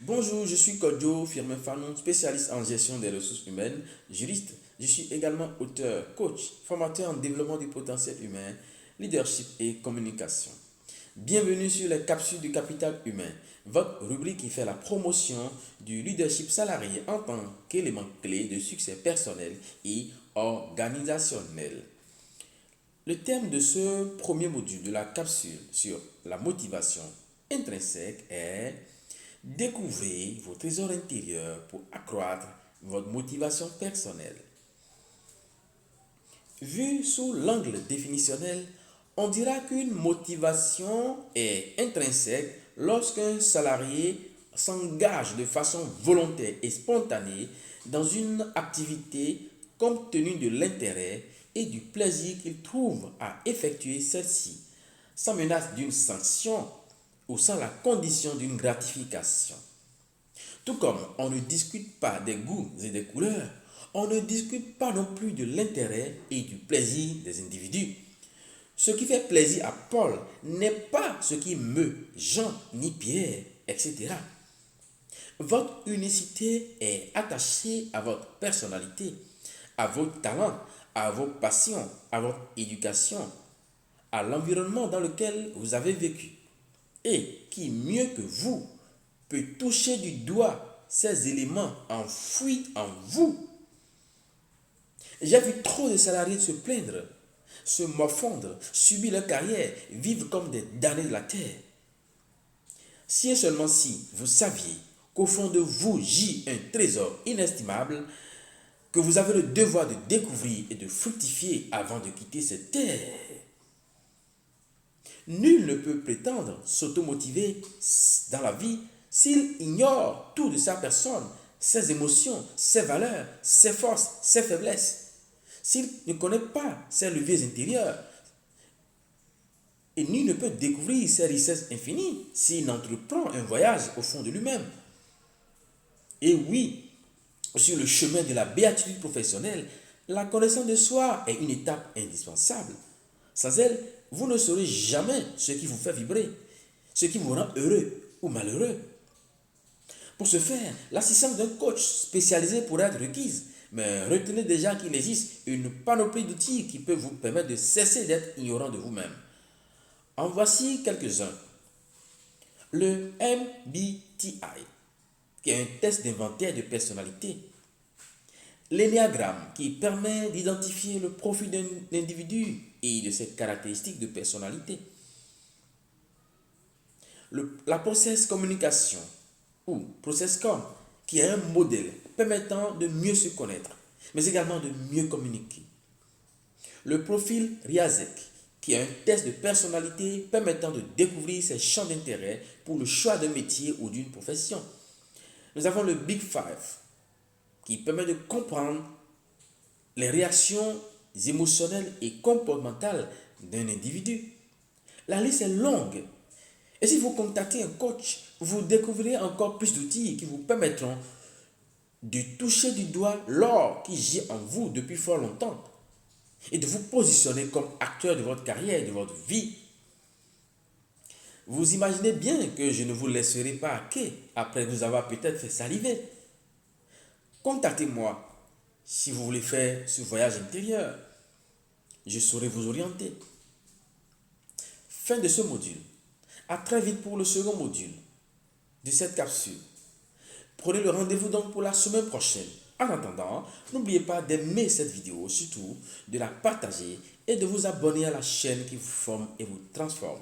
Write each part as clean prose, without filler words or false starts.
Bonjour, je suis Kodjo Firmin Fanon, spécialiste en gestion des ressources humaines, juriste. Je suis également auteur, coach, formateur en développement du potentiel humain, leadership et communication. Bienvenue sur les capsules du capital humain, votre rubrique qui fait la promotion du leadership salarié en tant qu'élément clé de succès personnel et organisationnel. Le thème de ce premier module de la capsule sur la motivation intrinsèque est découvrez vos trésors intérieurs pour accroître votre motivation personnelle. Vu sous l'angle définitionnel, on dira qu'une motivation est intrinsèque lorsqu'un salarié s'engage de façon volontaire et spontanée dans une activité compte tenu de l'intérêt et du plaisir qu'il trouve à effectuer celle-ci, sans menace d'une sanction ou sans la condition d'une gratification. Tout comme on ne discute pas des goûts et des couleurs, on ne discute pas non plus de l'intérêt et du plaisir des individus. Ce qui fait plaisir à Paul n'est pas ce qui meut Jean ni Pierre, etc. Votre unicité est attachée à votre personnalité, à vos talents, à vos passions, à votre éducation, à l'environnement dans lequel vous avez vécu. Et qui mieux que vous peut toucher du doigt ces éléments enfouis en vous. J'ai vu trop de salariés se plaindre, se morfondre, subir leur carrière, vivre comme des damnés de la terre. Si et seulement si vous saviez qu'au fond de vous gît un trésor inestimable que vous avez le devoir de découvrir et de fructifier avant de quitter cette terre. Nul ne peut prétendre s'automotiver dans la vie s'il ignore tout de sa personne, ses émotions, ses valeurs, ses forces, ses faiblesses. S'il ne connaît pas ses leviers intérieurs, et nul ne peut découvrir ses richesses infinies s'il n'entreprend un voyage au fond de lui-même. Et oui, sur le chemin de la béatitude professionnelle, la connaissance de soi est une étape indispensable. Sans elle, vous ne saurez jamais ce qui vous fait vibrer, ce qui vous rend heureux ou malheureux. Pour ce faire, l'assistance d'un coach spécialisé pourrait être requise, mais retenez déjà qu'il existe une panoplie d'outils qui peuvent vous permettre de cesser d'être ignorant de vous-même. En voici quelques-uns. Le MBTI, qui est un test d'inventaire de personnalité. L'énéagramme, qui permet d'identifier le profil d'un individu et de ses caractéristiques de personnalité. La process communication, ou processcom, qui est un modèle permettant de mieux se connaître, mais également de mieux communiquer. Le profil RIASEC, qui est un test de personnalité permettant de découvrir ses champs d'intérêt pour le choix d'un métier ou d'une profession. Nous avons le Big Five, qui permet de comprendre les réactions émotionnelles et comportementales d'un individu. La liste est longue. Et si vous contactez un coach, vous découvrirez encore plus d'outils qui vous permettront de toucher du doigt l'or qui gît en vous depuis fort longtemps et de vous positionner comme acteur de votre carrière et de votre vie. Vous imaginez bien que je ne vous laisserai pas à quai après vous avoir peut-être fait saliver. Contactez-moi si vous voulez faire ce voyage intérieur. Je saurai vous orienter. Fin de ce module. À très vite pour le second module de cette capsule. Prenez le rendez-vous donc pour la semaine prochaine. En attendant, n'oubliez pas d'aimer cette vidéo, surtout de la partager et de vous abonner à la chaîne qui vous forme et vous transforme.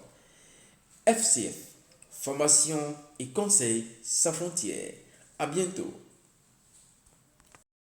FCF, formation et conseils sans frontières. À bientôt.